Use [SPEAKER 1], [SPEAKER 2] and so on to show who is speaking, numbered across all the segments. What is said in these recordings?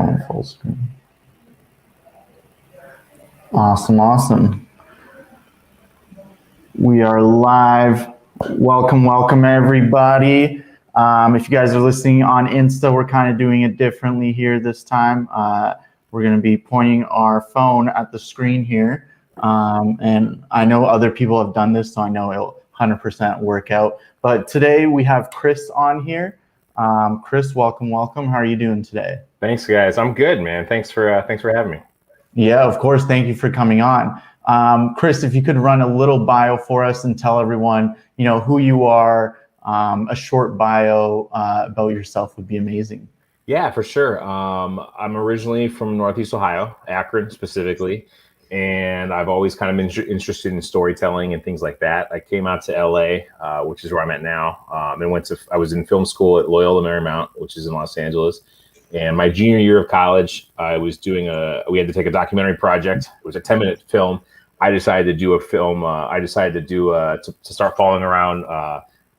[SPEAKER 1] going full screen. Awesome. We are live. Welcome everybody. If you guys are listening on Insta, we're kind of doing it differently here this time. We're going to be pointing our phone at the screen here. And I know other people have done this, so I know it'll 100% work out. But today we have Kris on here. Kris, welcome. How are you doing today?
[SPEAKER 2] Thanks, guys. I'm good, man. Thanks for having me.
[SPEAKER 1] Yeah, of course. Thank you for coming on. Kris, if you could run a little bio for us and tell everyone, who you are, a short bio about yourself would be amazing.
[SPEAKER 2] Yeah, for sure. I'm originally from Northeast Ohio, Akron specifically, and I've always kind of been interested in storytelling and things like that. I came out to LA, which is where I'm at now, and I was in film school at Loyola Marymount, which is in Los Angeles. And my junior year of college, we had to take a documentary project. It was a 10-minute film. I decided to do a film. To start following around,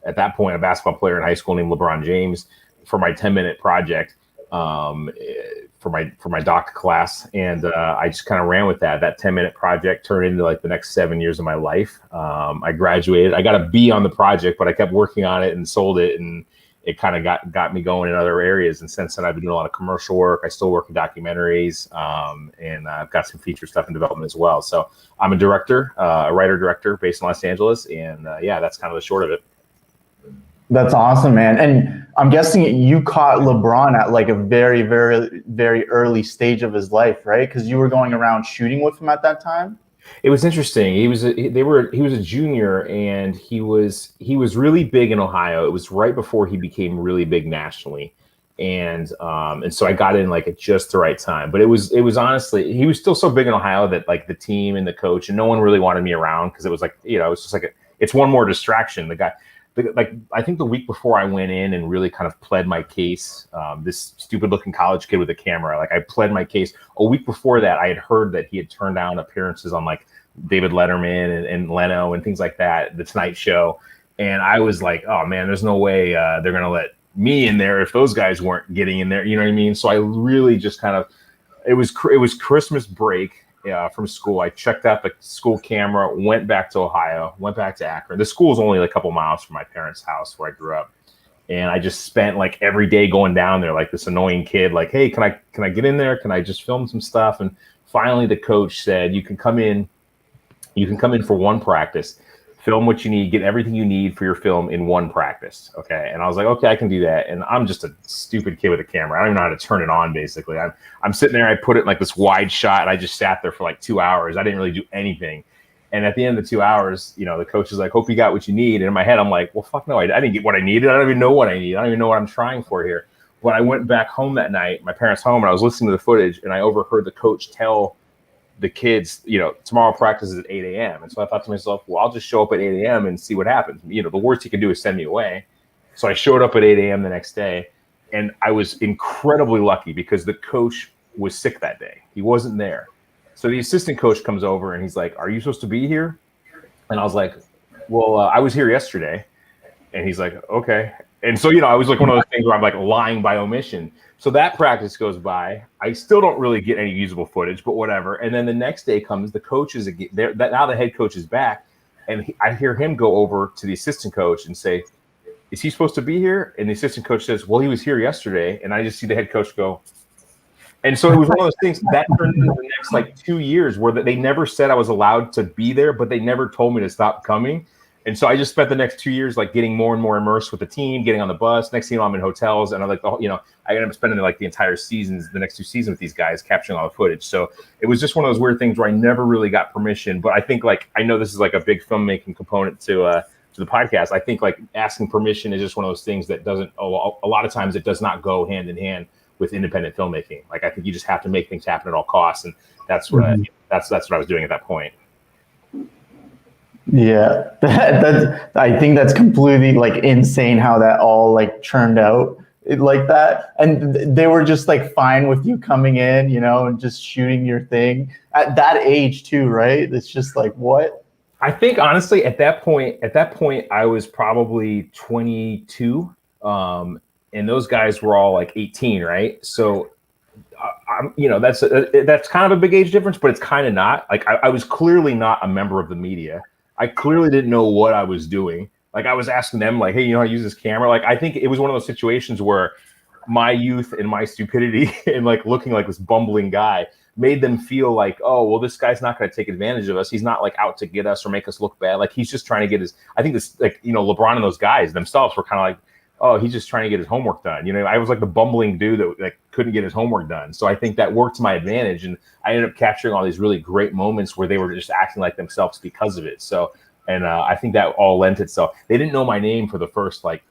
[SPEAKER 2] at that point, a basketball player in high school named LeBron James for my 10-minute project, for my doc class. And I just kind of ran with that. That 10-minute project turned into like the next 7 years of my life. I graduated. I got a B on the project, but I kept working on it and sold it, and it kind of got me going in other areas. And since then, I've been doing a lot of commercial work. I still work in documentaries, and I've got some feature stuff in development as well. So I'm a director, a writer-director based in Los Angeles. And yeah, that's kind of the short of it.
[SPEAKER 1] That's awesome, man. And I'm guessing you caught LeBron at like a very, very, very early stage of his life, right? Because you were going around shooting with him at that time.
[SPEAKER 2] It was interesting. He was a junior, and he was really big in Ohio. It was right before he became really big nationally, and so I got in like at just the right time. But it was honestly, he was still so big in Ohio that like the team and the coach and no one really wanted me around, because it was like, it's just like it's one more distraction. I think the week before I went in and really kind of pled my case, this stupid looking college kid with a camera, like I pled my case. A week before that, I had heard that he had turned down appearances on like David Letterman and Leno and things like that, The Tonight Show. And I was like, oh man, there's no way they're going to let me in there if those guys weren't getting in there. You know what I mean? So I really just kind of, it was Christmas break. From school. I checked out the school camera, went back to Ohio, went back to Akron. The school was only like a couple miles from my parents' house where I grew up. And I just spent like every day going down there like this annoying kid, like, hey, can I get in there? Can I just film some stuff? And finally the coach said, you can come in for one practice, film what you need, get everything you need for your film in one practice. Okay. And I was like, okay, I can do that. And I'm just a stupid kid with a camera. I don't even know how to turn it on, basically. I'm sitting there, I put it in like this wide shot, and I just sat there for like 2 hours. I didn't really do anything. And at the end of the 2 hours, the coach is like, hope you got what you need. And in my head, I'm like, well, fuck no, I didn't get what I needed. I don't even know what I need. I don't even know what I'm trying for here. When I went back home that night, my parents' home, and I was listening to the footage, and I overheard the coach tell the kids, tomorrow practice is at 8 a.m. And so I thought to myself, well, I'll just show up at 8 a.m. and see what happens. The worst he can do is send me away. So I showed up at 8 a.m. the next day, and I was incredibly lucky because the coach was sick that day. He wasn't there. So the assistant coach comes over and he's like, are you supposed to be here? And I was like, well, I was here yesterday. And he's like, okay. And so, I was like one of those things where I'm like lying by omission. So that practice goes by. I still don't really get any usable footage, but whatever. And then the next day comes, the coach is there. Now the head coach is back, and I hear him go over to the assistant coach and say, is he supposed to be here? And the assistant coach says, well, he was here yesterday. And I just see the head coach go. And so it was one of those things that turned into the next like 2 years where they never said I was allowed to be there, but they never told me to stop coming. And so I just spent the next 2 years like getting more and more immersed with the team, getting on the bus. Next thing you know, I'm in hotels, and I ended up spending like the entire seasons, the next 2 seasons with these guys, capturing all the footage. So it was just one of those weird things where I never really got permission. But I think I know this is like a big filmmaking component to the podcast. I think like asking permission is just one of those things that doesn't, a lot of times it does not go hand in hand with independent filmmaking. Like I think you just have to make things happen at all costs, and that's what that's what I was doing at that point.
[SPEAKER 1] Yeah, I think that's completely like insane how that all like turned out like that. And they were just like fine with you coming in, and just shooting your thing at that age too, right? It's just like, what?
[SPEAKER 2] I think honestly, at that point, I was probably 22, and those guys were all like 18, right? So that's kind of a big age difference, but it's kind of not. Like I was clearly not a member of the media. I clearly didn't know what I was doing. Like I was asking them, like, hey, you know how to use this camera? Like I think it was one of those situations where my youth and my stupidity and like looking like this bumbling guy made them feel like, oh, well, this guy's not going to take advantage of us. He's not like out to get us or make us look bad. Like he's just trying to get his. I think this, like, you know, LeBron and those guys themselves were kind of like, oh, he's just trying to get his homework done. You know, I was like the bumbling dude that like couldn't get his homework done. So I think that worked to my advantage, and I ended up capturing all these really great moments where they were just acting like themselves because of it. So, and I think that all lent itself. They didn't know my name for the first like.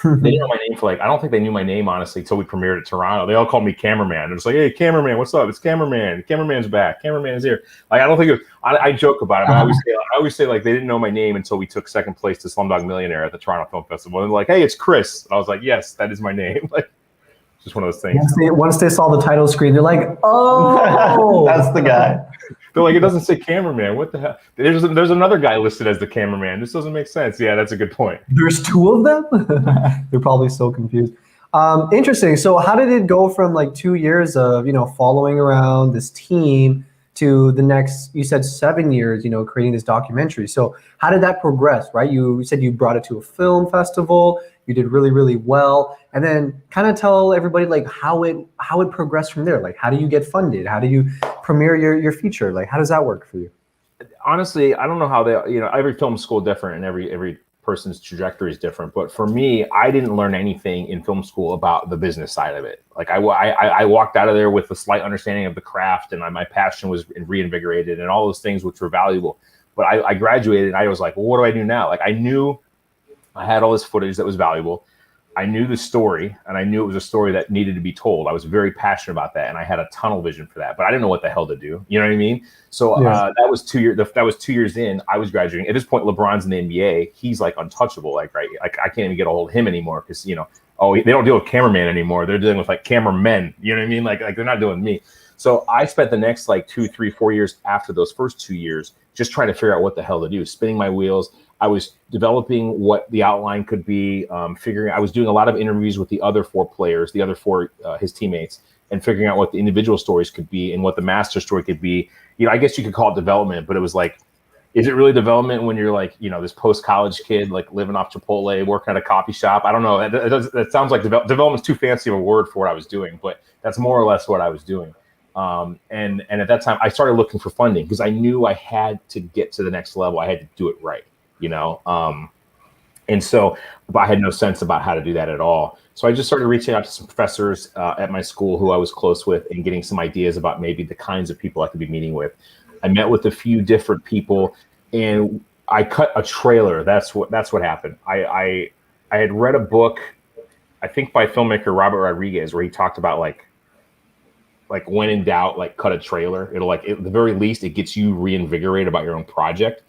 [SPEAKER 2] They didn't know my name for like, I don't think they knew my name, honestly, until we premiered at Toronto. They all called me Cameraman. It was like, hey, Cameraman, what's up? It's Cameraman. Cameraman's back. Cameraman's here. Like, I don't think it was, I joke about it, but I always say, like, they didn't know my name until we took second place to Slumdog Millionaire at the Toronto Film Festival. And they're like, hey, it's Kris. And I was like, yes, that is my name. Like, just one of those things.
[SPEAKER 3] Once they saw the title screen, they're like, oh,
[SPEAKER 1] that's the guy.
[SPEAKER 2] They're like, it doesn't say cameraman. What the hell? There's another guy listed as the cameraman. This doesn't make sense. Yeah, that's a good point.
[SPEAKER 3] There's two of them? They're probably so confused. Interesting. So how did it go from like 2 years of, you know, following around this team to the next, you said 7 years, you know, creating this documentary. So how did that progress, right? You said you brought it to a film festival. You did really, really well. And then kind of tell everybody like how it progressed from there. Like, how do you get funded? How do you premiere your feature? Like, how does that work for you?
[SPEAKER 2] Honestly, I don't know how they, you know, every film school is different and every person's trajectory is different. But for me, I didn't learn anything in film school about the business side of it. Like I walked out of there with a slight understanding of the craft, and my passion was reinvigorated and all those things which were valuable. But I graduated and I was like, well, what do I do now? Like I knew I had all this footage that was valuable. I knew the story, and I knew it was a story that needed to be told. I was very passionate about that, and I had a tunnel vision for that. But I didn't know what the hell to do. You know what I mean? So that was 2 years. That was 2 years in. I was graduating. At this point, LeBron's in the NBA. He's like untouchable. Like right, like I can't even get a hold of him anymore because you know, they don't deal with cameraman anymore. They're dealing with like cameramen. You know what I mean? Like they're not dealing with me. So I spent the next like 2, 3, 4 years after those first 2 years just trying to figure out what the hell to do, spinning my wheels. I was developing what the outline could be, I was doing a lot of interviews with the other 4 players, the other 4, his teammates, and figuring out what the individual stories could be and what the master story could be. You know, I guess you could call it development, but it was like, is it really development when you're like, you know, this post-college kid, like living off Chipotle, working at a coffee shop? I don't know. That sounds like development's too fancy of a word for what I was doing, but that's more or less what I was doing. And at that time, I started looking for funding because I knew I had to get to the next level. I had to do it right. You know, and so, but I had no sense about how to do that at all. So I just started reaching out to some professors at my school who I was close with and getting some ideas about maybe the kinds of people I could be meeting with. I met with a few different people, and I cut a trailer. That's what happened. I had read a book, I think by filmmaker Robert Rodriguez, where he talked about like when in doubt, like cut a trailer. It'll like at the very least it gets you reinvigorated about your own project.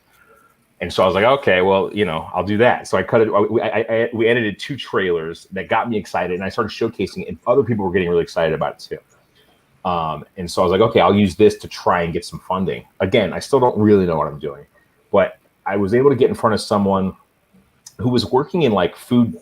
[SPEAKER 2] And so I was like, okay, well, you know, I'll do that. So I cut it. We edited 2 trailers that got me excited, and I started showcasing it, and other people were getting really excited about it too. And so I was like, okay, I'll use this to try and get some funding. Again, I still don't really know what I'm doing, but I was able to get in front of someone who was working in like food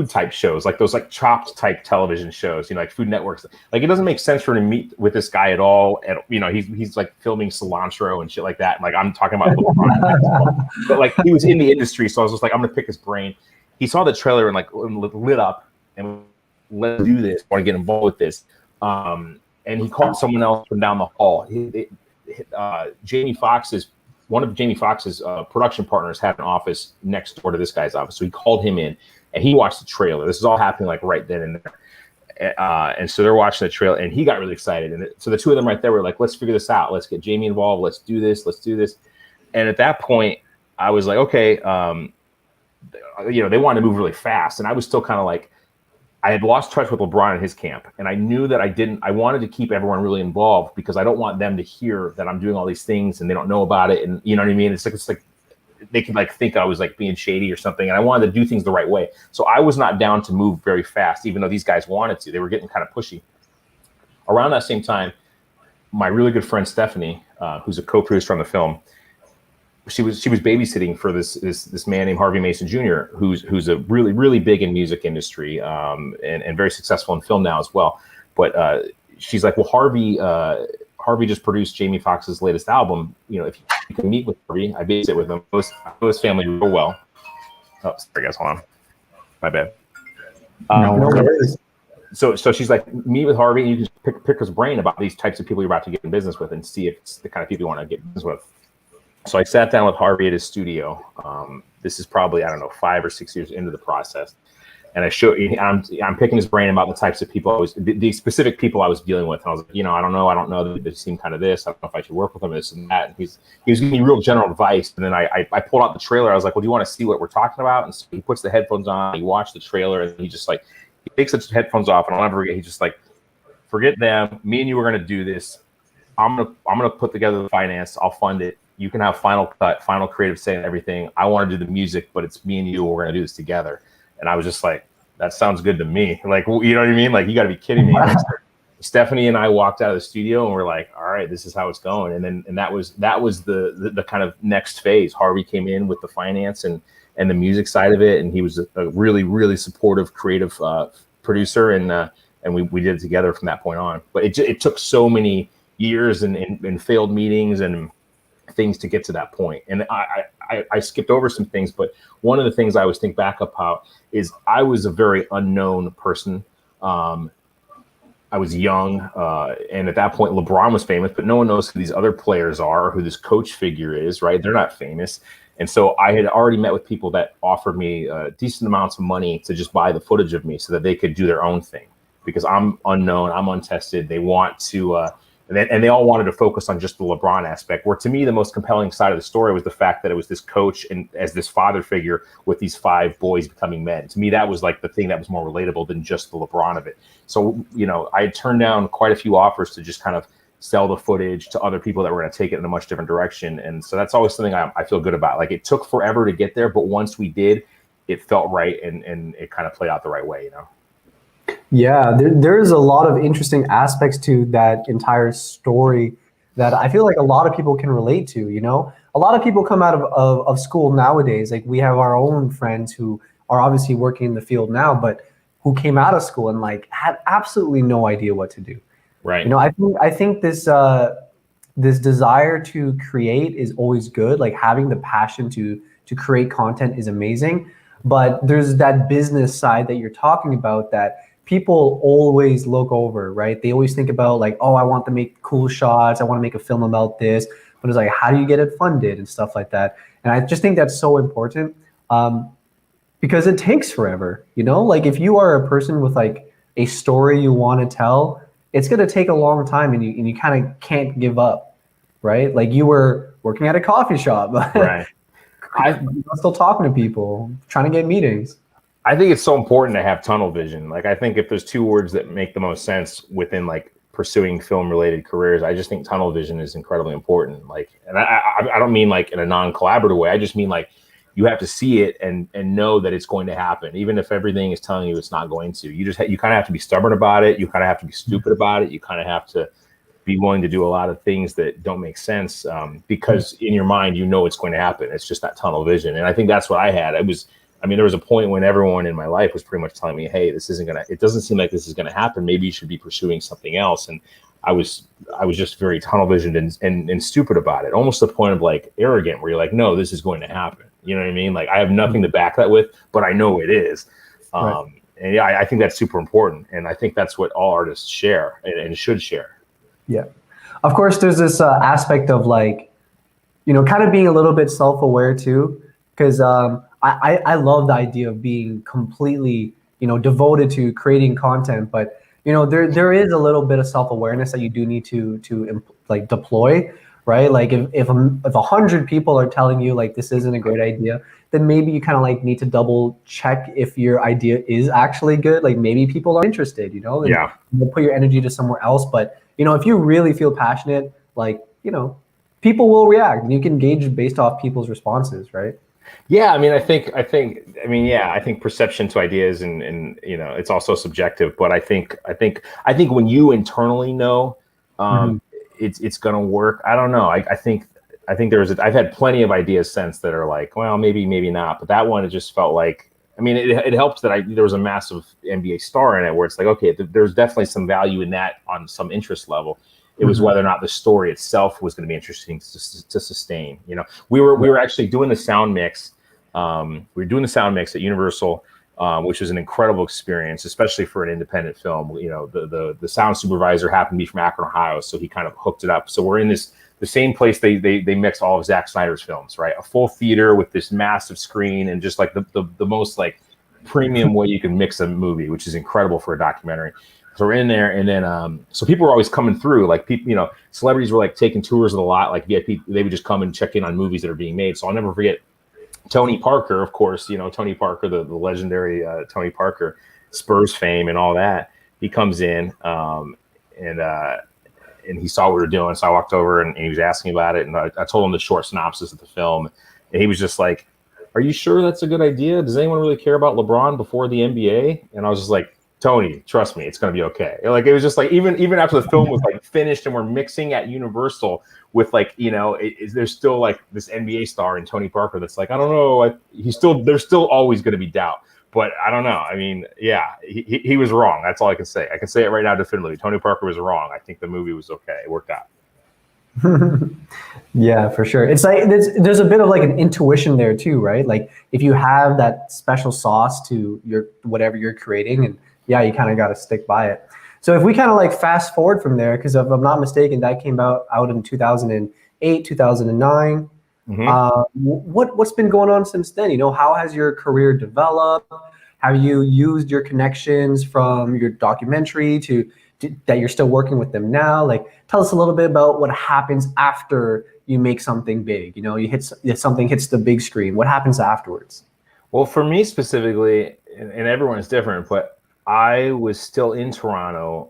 [SPEAKER 2] type shows, like those like Chopped type television shows, you know, like Food Networks. Like it doesn't make sense for him to meet with this guy at all. And you know, he's like filming cilantro and shit like that. And, like I'm talking about LeBron, but like he was in the industry, so I was just like, I'm gonna pick his brain. He saw the trailer and like lit up and let's do this. I want to get involved with this. And he called someone else from down the hall. One of Jamie Foxx's production partners had an office next door to this guy's office. So he called him in and he watched the trailer. This is all happening like right then and there. And so they're watching the trailer and he got really excited. And so the 2 of them right there were like, let's figure this out. Let's get Jamie involved. Let's do this. Let's do this. And at that point I was like, okay, you know, they wanted to move really fast. And I was still kind of like, I had lost touch with LeBron and his camp, and I knew that I wanted to keep everyone really involved because I don't want them to hear that I'm doing all these things and they don't know about it. And you know what I mean? It's like they could like think I was like being shady or something, and I wanted to do things the right way. So I was not down to move very fast, even though these guys wanted to. They were getting kind of pushy. Around that same time, my really good friend Stephanie, who's a co-producer on the film, she was babysitting for this man named Harvey Mason Jr., who's a really, really big in music industry and very successful in film now as well. But she's like, well, Harvey just produced Jamie Foxx's latest album. You know, if you can meet with Harvey, I babysit with him. I know his family real well. Oh, sorry guys, hold on. My bad.
[SPEAKER 1] No worries.
[SPEAKER 2] So she's like, meet with Harvey, and you can pick his brain about these types of people you're about to get in business with, and see if it's the kind of people you want to get in business with. So I sat down with Harvey at his studio. This is probably, I don't know, 5 or 6 years into the process. And I'm picking his brain about the types of people the specific people I was dealing with. And I was like, I don't know. They seem kind of this. I don't know if I should work with them, this and that. And he was giving me real general advice. And then I pulled out the trailer. I was like, well, do you want to see what we're talking about? And so he puts the headphones on, he watched the trailer, and he takes the headphones off, and I'll never forget. He's just like, forget them. Me and you are going to do this. I'm gonna put together the finance. I'll fund it. You can have final cut, final creative say and everything. I want to do the music, but it's me and you. We're going to do this together. And I was just like, that sounds good to me. Like, you know what I mean? Like, you got to be kidding me. Like, Stephanie and I walked out of the studio and we're like, all right, this is how it's going. And that was the kind of next phase. Harvey came in with the finance and the music side of it. And he was a really, really supportive, creative producer. And we did it together from that point on. But it took so many years and failed meetings and things to get to that point. And I skipped over some things, but one of the things I always think back about is I was a very unknown person. I was young, and at that point, LeBron was famous, but no one knows who these other players are, or who this coach figure is, right? They're not famous. And so I had already met with people that offered me decent amounts of money to just buy the footage of me so that they could do their own thing, because I'm unknown, I'm untested. They want to, and they all wanted to focus on just the LeBron aspect, where to me, the most compelling side of the story was the fact that it was this coach and as this father figure with these 5 boys becoming men. To me, that was like the thing that was more relatable than just the LeBron of it. So, I had turned down quite a few offers to just kind of sell the footage to other people that were going to take it in a much different direction. And so that's always something I feel good about. Like, it took forever to get there, but once we did, it felt right and it kind of played out the right way,
[SPEAKER 3] Yeah, there's a lot of interesting aspects to that entire story that I feel like a lot of people can relate to. A lot of people come out of school nowadays. Like, we have our own friends who are obviously working in the field now, but who came out of school and like had absolutely no idea what to do.
[SPEAKER 2] Right.
[SPEAKER 3] I think this desire to create is always good. Like, having the passion to create content is amazing, but there's that business side that you're talking about that people always look over, right? They always think about like, oh, I want to make cool shots. I want to make a film about this. But it's like, how do you get it funded and stuff like that? And I just think that's so important because it takes forever, Like, if you are a person with like a story you want to tell, it's going to take a long time, and you kind of can't give up, right? Like, you were working at a coffee shop.
[SPEAKER 2] Right.
[SPEAKER 3] I'm still talking to people, trying to get meetings.
[SPEAKER 2] I think it's so important to have tunnel vision. Like, I think if there's 2 words that make the most sense within like pursuing film related careers, I just think tunnel vision is incredibly important. Like, and I don't mean like in a non-collaborative way. I just mean like you have to see it and know that it's going to happen, even if everything is telling you it's not going to. You kind of have to be stubborn about it. You kind of have to be stupid about it. You kind of have to be willing to do a lot of things that don't make sense because in your mind, it's going to happen. It's just that tunnel vision. And I think that's what I had. There was a point when everyone in my life was pretty much telling me, hey, it doesn't seem like this is going to happen. Maybe you should be pursuing something else. And I was just very tunnel visioned and stupid about it, almost to the point of like arrogant, where you're like, no, this is going to happen. You know what I mean? Like, I have nothing to back that with, but I know it is. Right. And yeah, I think that's super important. And I think that's what all artists share and should share.
[SPEAKER 3] Yeah. Of course, there's this aspect of like, kind of being a little bit self-aware too, because I love the idea of being completely, devoted to creating content, but there is a little bit of self-awareness that you do need to like deploy, right? Like, if 100 people are telling you like this isn't a great idea, then maybe you kind of like need to double check if your idea is actually good. Like, maybe people are interested, and
[SPEAKER 2] yeah,
[SPEAKER 3] you'll put your energy to somewhere else. But if you really feel passionate, like, people will react, and you can gauge based off people's responses, right?
[SPEAKER 2] Yeah, I think perception to ideas and it's also subjective, but I think when you internally know it's gonna work. I don't know. I think I've had plenty of ideas since that are like, well, maybe not, but that one, it just felt like I mean, it helps that there was a massive NBA star in it, where it's like, okay, there's definitely some value in that on some interest level. It was whether or not the story itself was going to be interesting to sustain. You know, we were actually doing the sound mix. We were doing the sound mix at Universal, which was an incredible experience, especially for an independent film. You know, the sound supervisor happened to be from Akron, Ohio, so he kind of hooked it up. So we're in the same place they mix all of Zack Snyder's films, right? A full theater with this massive screen and just like the most like premium way you can mix a movie, which is incredible for a documentary. So we're in there, and then so people were always coming through. Like people, you know, celebrities were like taking tours of the lot. Like VIP, they would just come and check in on movies that are being made. So I'll never forget Tony Parker, of course. You know, Tony Parker, the legendary Tony Parker, Spurs fame and all that. He comes in, and he saw what we were doing. So I walked over and he was asking about it, and I told him the short synopsis of the film, and he was just like, "Are you sure that's a good idea? Does anyone really care about LeBron before the NBA?" And I was just like, Tony, trust me, it's going to be okay. Like, it was just like, even after the film was like finished and we're mixing at Universal with like, you know, there's still like this NBA star in Tony Parker that's like, I don't know, there's still always going to be doubt, but I don't know. I mean, yeah, he was wrong. That's all I can say. I can say it right now definitively. Tony Parker was wrong. I think the movie was okay. It worked out.
[SPEAKER 3] Yeah, for sure. It's like there's a bit of like an intuition there too, right? Like if you have that special sauce to your whatever you're creating, and yeah, you kind of got to stick by it. So if we kind of like fast forward from there, because if I'm not mistaken, that came out in 2008, 2009. What's been going on since then? You know, how has your career developed? Have you used your connections from your documentary to that you're still working with them now? Like, tell us a little bit about what happens after you make something big. You know, something hits the big screen. What happens afterwards?
[SPEAKER 2] Well, for me specifically, and everyone is different, but I was still in Toronto.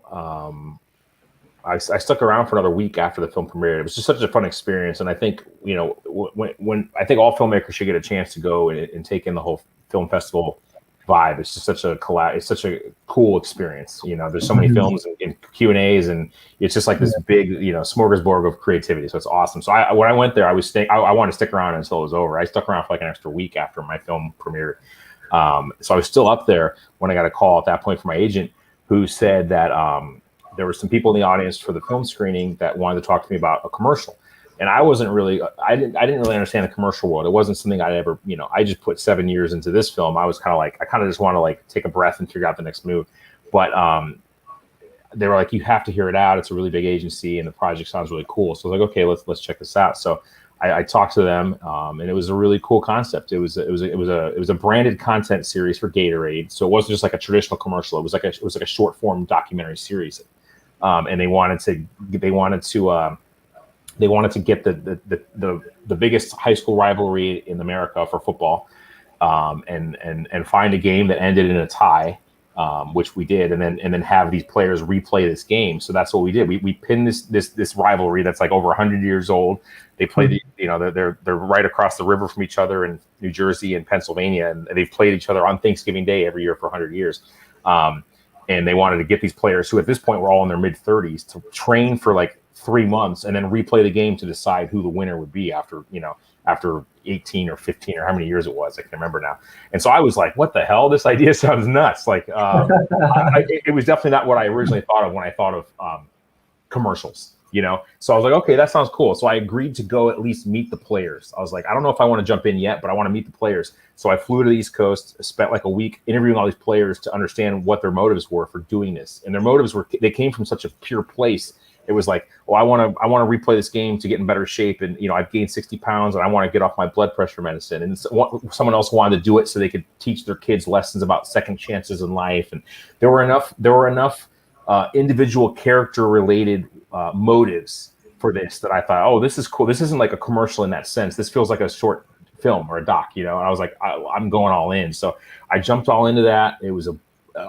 [SPEAKER 2] I stuck around for another week after the film premiered. It was just such a fun experience, and I think, you know, when I think all filmmakers should get a chance to go and take in the whole film festival vibe. It's just such a cool experience. You know, there's so many films and Q&As, and it's just like this big, you know, smorgasbord of creativity. So it's awesome. So when I went there, I wanted to stick around until it was over. I stuck around for like an extra week after my film premiered. So I was still up there when I got a call at that point from my agent, who said that there were some people in the audience for the film screening that wanted to talk to me about a commercial. And I didn't really understand the commercial world. It wasn't something I'd ever, you know, I just put 7 years into this film. I was kind of just want to like take a breath and figure out the next move. But they were like, you have to hear it out. It's a really big agency and the project sounds really cool. So I was like, okay, let's check this out. So I talked to them, and it was a really cool concept. It was a branded content series for Gatorade. So it wasn't just like a traditional commercial. It was like a short form documentary series, and they wanted to get the biggest high school rivalry in America for football, and find a game that ended in a tie, which we did, and then have these players replay this game. So that's what we did. We pinned this rivalry that's like over 100 years old. They play they're right across the river from each other in New Jersey and Pennsylvania, and they've played each other on Thanksgiving Day every year for 100 years. And they wanted to get these players who at this point were all in their mid 30s to train for like 3 months and then replay the game to decide who the winner would be after 18 or 15 or how many years it was. I can't remember now. And so I was like, what the hell? This idea sounds nuts. Like, it was definitely not what I originally thought of when I thought of commercials, you know? So I was like, okay, that sounds cool. So I agreed to go at least meet the players. I was like, I don't know if I want to jump in yet, but I want to meet the players. So I flew to the East Coast, spent like a week interviewing all these players to understand what their motives were for doing this. And their motives they came from such a pure place. It was like, well, I want to replay this game to get in better shape. And, you know, I've gained 60 pounds and I want to get off my blood pressure medicine. And someone else wanted to do it so they could teach their kids lessons about second chances in life. And there were enough individual character related motives for this that I thought, oh, this is cool. This isn't like a commercial in that sense. This feels like a short film or a doc, you know? And I was like, I'm going all in. So I jumped all into that. It was an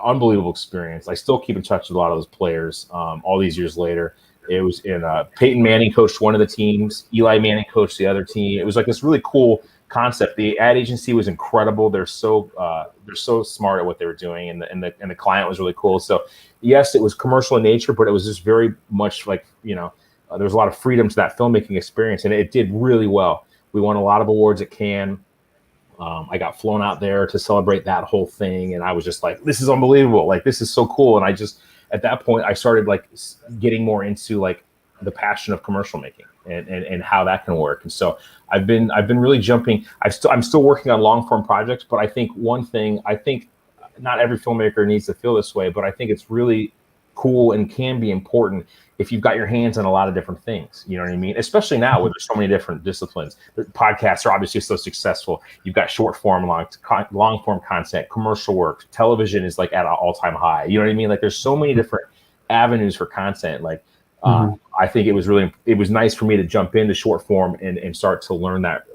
[SPEAKER 2] unbelievable experience. I still keep in touch with a lot of those players all these years later. It was Peyton Manning coached one of the teams. Eli Manning coached the other team. It was like this really cool concept. The ad agency was incredible. They're so smart at what they were doing, and the client was really cool. So yes, it was commercial in nature, but it was just very much like, you know, there was a lot of freedom to that filmmaking experience, and it did really well. We won a lot of awards at Cannes. I got flown out there to celebrate that whole thing, and I was just like, this is unbelievable. Like, this is so cool. And I just, at that point, I started like getting more into like the passion of commercial making and how that can work. And so I've been really jumping. I'm still working on long form projects, but I think one thing, I think not every filmmaker needs to feel this way, but I think it's really cool and can be important if you've got your hands on a lot of different things. You know what I mean? Especially now where there's so many different disciplines. The podcasts are obviously so successful. You've got short form, long form content, commercial work, television is like at an all-time high. You know what I mean? Like there's so many different avenues for content. Like I think it was nice for me to jump into short form and start to learn that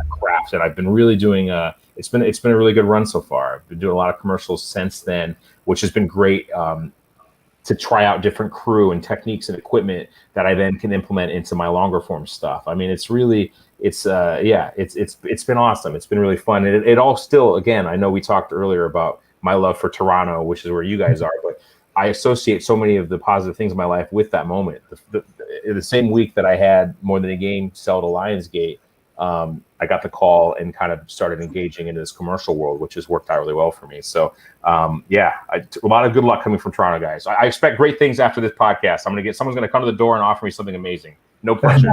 [SPEAKER 2] craft. And I've been really doing it's been a really good run so far. I've been doing a lot of commercials since then, which has been great to try out different crew and techniques and equipment that I then can implement into my longer form stuff. I mean, it's been awesome. It's been really fun. And it all still, again, I know we talked earlier about my love for Toronto, which is where you guys are, but I associate so many of the positive things in my life with that moment. The same week that I had More Than a Game sell to Lionsgate, I got the call and kind of started engaging into this commercial world, which has worked out really well for me. So, a lot of good luck coming from Toronto, guys. I expect great things after this podcast. Someone's going to come to the door and offer me something amazing. No pressure.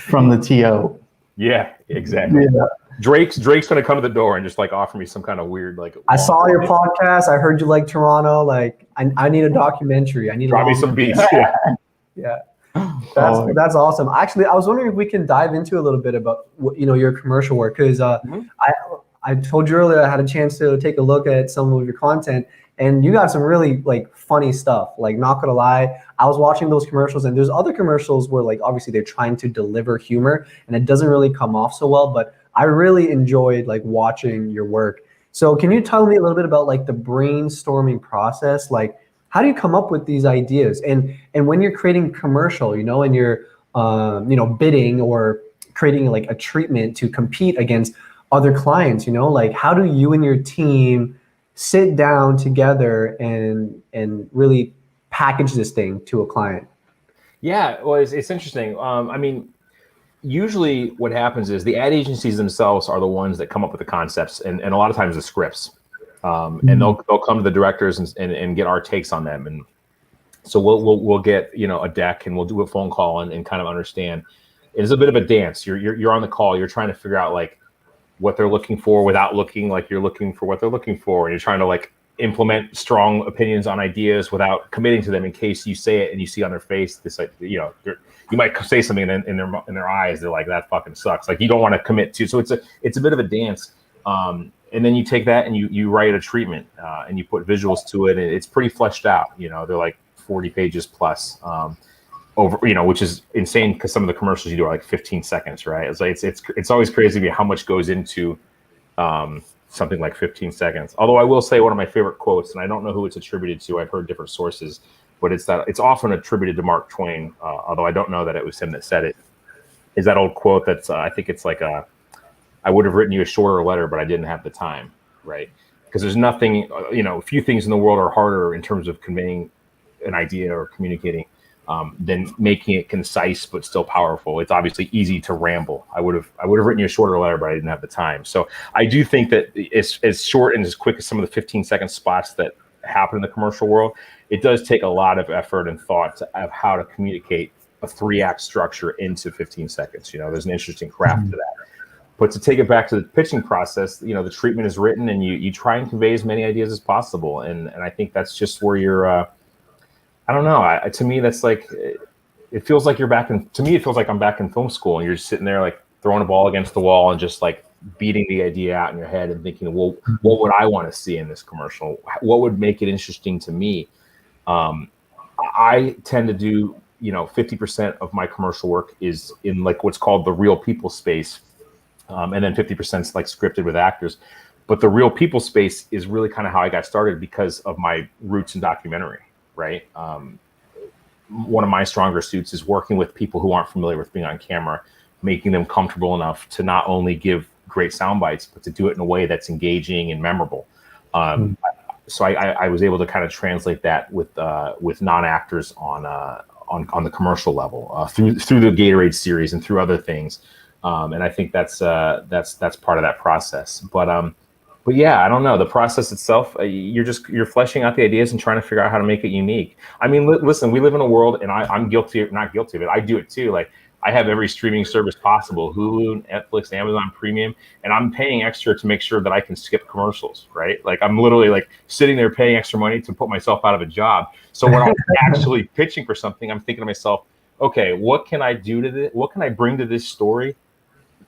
[SPEAKER 1] From the TO.
[SPEAKER 2] Yeah, exactly. Yeah. Drake's going to come to the door and just like offer me some kind of weird, like,
[SPEAKER 3] I saw your podcast. I heard you like Toronto. Like, I need a documentary. I need
[SPEAKER 2] drop me some beats. Yeah.
[SPEAKER 3] Yeah. That's awesome. Actually, I was wondering if we can dive into a little bit about your commercial work, because I told you earlier I had a chance to take a look at some of your content, and you got some really like funny stuff. Like, not gonna lie, I was watching those commercials, and there's other commercials where like obviously they're trying to deliver humor, and it doesn't really come off so well. But I really enjoyed like watching your work. So can you tell me a little bit about like the brainstorming process? Like, how do you come up with these ideas? And when you're creating commercial, and you're bidding or creating like a treatment to compete against other clients, like how do you and your team sit down together and really package this thing to a client?
[SPEAKER 2] Yeah, well, it's interesting. I mean, usually what happens is the ad agencies themselves are the ones that come up with the concepts and a lot of times the scripts. And they'll come to the directors and get our takes on them. And so we'll get, a deck and we'll do a phone call and kind of understand. It's a bit of a dance. You're on the call. You're trying to figure out like what they're looking for without looking like you're looking for what they're looking for. And you're trying to like implement strong opinions on ideas without committing to them in case you say it and you see on their face this, like, you might say something in their eyes. They're like, that fucking sucks. Like, you don't want to commit to. So it's a bit of a dance. And then you take that and you write a treatment and you put visuals to it, and it's pretty fleshed out. They're like 40 pages plus over, which is insane because some of the commercials you do are like 15 seconds, right? It's like it's always crazy to me how much goes into something like 15 seconds. Although I will say one of my favorite quotes, and I don't know who it's attributed to. I've heard different sources, but it's often attributed to Mark Twain. Although I don't know that it was him that said it. Is that old quote that's I think it's like I would have written you a shorter letter, but I didn't have the time, right? Because there's nothing, few things in the world are harder in terms of conveying an idea or communicating than making it concise but still powerful. It's obviously easy to ramble. I would have written you a shorter letter, but I didn't have the time. So I do think that as short and as quick as some of the 15-second spots that happen in the commercial world, it does take a lot of effort and thought of how to communicate a 3-act structure into 15 seconds. There's an interesting craft to that. But to take it back to the pitching process, the treatment is written and you try and convey as many ideas as possible. And I think that's just where you're, I don't know. To me, that's like, it feels like it feels like I'm back in film school and you're just sitting there like throwing a ball against the wall and just like beating the idea out in your head and thinking, well, what would I want to see in this commercial? What would make it interesting to me? I tend to do, 50% of my commercial work is in like what's called the real people space. And then 50% is like scripted with actors. But the real people space is really kind of how I got started because of my roots in documentary, right? One of my stronger suits is working with people who aren't familiar with being on camera, making them comfortable enough to not only give great sound bites, but to do it in a way that's engaging and memorable. So I was able to kind of translate that with non-actors on the commercial level through the Gatorade series and through other things. And I think that's part of that process. But yeah, I don't know. The process itself, you're fleshing out the ideas and trying to figure out how to make it unique. I mean, listen, we live in a world, and I'm not guilty of it. I do it too. Like, I have every streaming service possible: Hulu, Netflix, Amazon Premium, and I'm paying extra to make sure that I can skip commercials, right? Like, I'm literally like sitting there paying extra money to put myself out of a job. So when I'm actually pitching for something, I'm thinking to myself, okay, what can I do to this? What can I bring to this story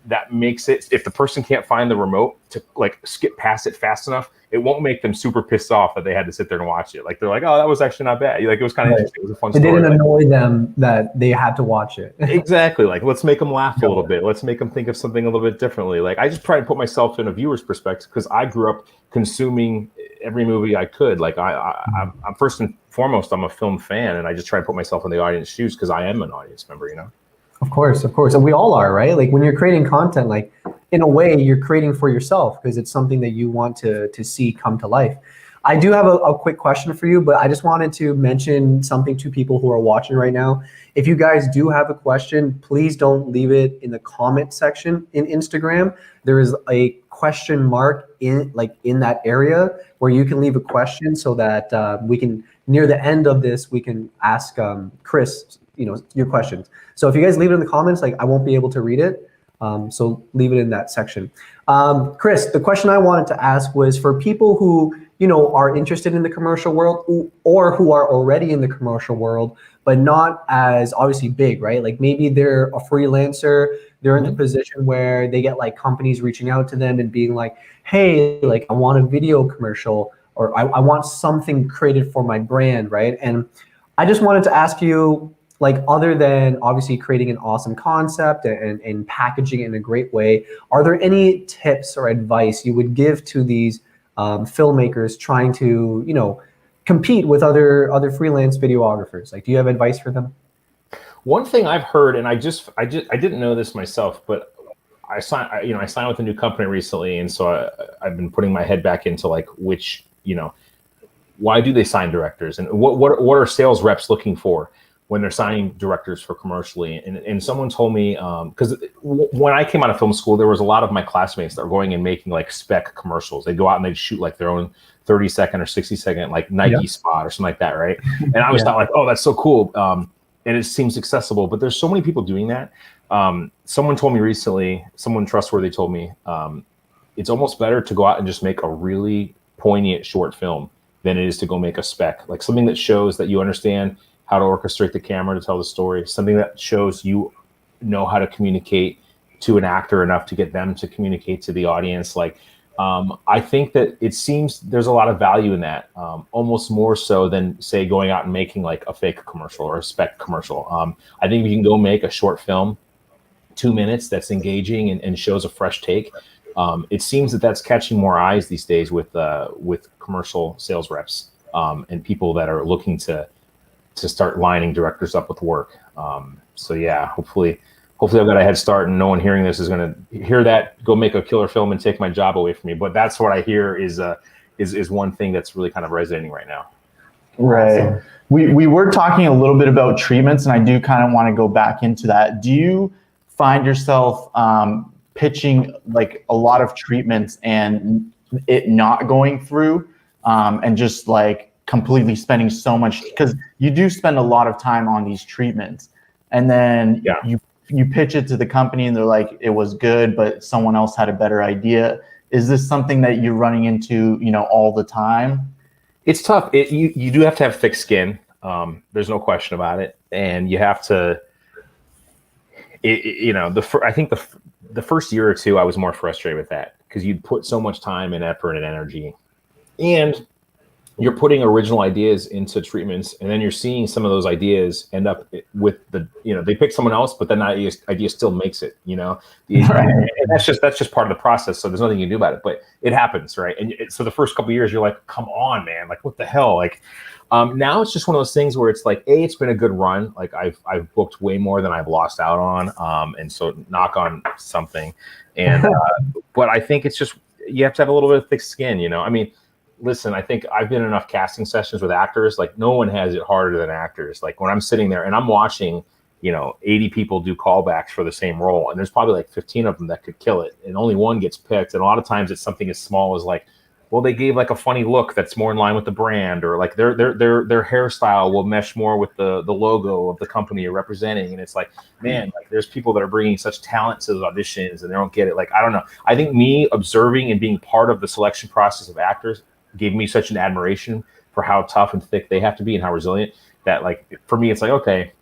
[SPEAKER 2] that makes it, if the person can't find the remote to like skip past it fast enough, it won't make them super pissed off that they had to sit there and watch it. Like, they're like, oh, that was actually not bad. Like, it was kind of interesting. It was a fun story.
[SPEAKER 3] It didn't annoy them that they had to watch it.
[SPEAKER 2] Exactly. Like, let's make them laugh a little bit. Let's make them think of something a little bit differently. Like, I just try to put myself in a viewer's perspective, because I grew up consuming every movie I could. Like, I'm first and foremost, I'm a film fan, and I just try to put myself in the audience shoes, because I am an audience member, you know?
[SPEAKER 3] Of course. And we all are, right? Like, when you're creating content, like, in a way, you're creating for yourself, because it's something that you want to see come to life. I do have a quick question for you, but I just wanted to mention something to people who are watching right now. If you guys do have a question, please don't leave it in the comment section in Instagram. There is a question mark in that area where you can leave a question, so that we can, near the end of this, we can ask Kris, your questions. So if you guys leave it in the comments, like, I won't be able to read it. So leave it in that section. Kris, the question I wanted to ask was for people who, are interested in the commercial world, or who are already in the commercial world, but not as obviously big, right? Like, maybe they're a freelancer, they're in a position where they get like companies reaching out to them and being like, hey, like, I want a video commercial, or I want something created for my brand, right? And I just wanted to ask you, like, other than obviously creating an awesome concept and packaging it in a great way, are there any tips or advice you would give to these filmmakers trying to, compete with other freelance videographers? Like, do you have advice for them?
[SPEAKER 2] One thing I've heard, and I didn't know this myself, but I signed with a new company recently, and so I've been putting my head back into like, which, why do they sign directors, and what are sales reps looking for when they're signing directors for commercially? And someone told me, because when I came out of film school, there was a lot of my classmates that were going and making like spec commercials. They'd go out and they'd shoot like their own 30-second or 60-second like Nike spot or something like that, right? And I always thought like, oh, that's so cool. And it seems accessible, but there's so many people doing that. Someone told me recently, someone trustworthy told me, it's almost better to go out and just make a really poignant short film than it is to go make a spec, like something that shows that you understand how to orchestrate the camera to tell the story, something that shows you know how to communicate to an actor enough to get them to communicate to the audience. Like, I think that it seems there's a lot of value in that, almost more so than, say, going out and making like a fake commercial or a spec commercial. I think if you can go make a short film, 2 minutes, that's engaging and shows a fresh take, it seems that that's catching more eyes these days with commercial sales reps and people that are looking to start lining directors up with work. So yeah, hopefully I've got a head start, and no one hearing this is going to hear that, go make a killer film and take my job away from me. But that's what I hear is one thing that's really kind of resonating right now.
[SPEAKER 1] Right. Awesome. We were talking a little bit about treatments, and I do kind of want to go back into that. Do you find yourself pitching like a lot of treatments and it not going through, and just like completely spending so much, because you do spend a lot of time on these treatments, and then you pitch it to the company and they're like, it was good, but someone else had a better idea? Is this something that you're running into, all the time?
[SPEAKER 2] It's tough. You do have to have thick skin. There's no question about it. And you have to, I think the first year or two, I was more frustrated with that, because you'd put so much time and effort and energy, and you're putting original ideas into treatments, and then you're seeing some of those ideas end up with they pick someone else, but then that idea still makes it, right. And that's just part of the process. So there's nothing you can do about it, but it happens, right? And so the first couple of years, you're like, come on, man, like, what the hell? Like, now it's just one of those things where it's like, it's been a good run. Like, I've booked way more than I've lost out on. And so knock on something. And, but I think it's just, you have to have a little bit of thick skin, I mean, listen, I think I've been in enough casting sessions with actors. Like, no one has it harder than actors. Like, when I'm sitting there and I'm watching 80 people do callbacks for the same role, and there's probably like 15 of them that could kill it, and only one gets picked. And a lot of times it's something as small as like, well, they gave like a funny look that's more in line with the brand, or like their hairstyle will mesh more with the logo of the company you're representing. And it's like, man, like there's people that are bringing such talent to the auditions and they don't get it. Like, I don't know. I think me observing and being part of the selection process of actors gave me such an admiration for how tough and thick they have to be and how resilient, that like, for me, it's like, okay,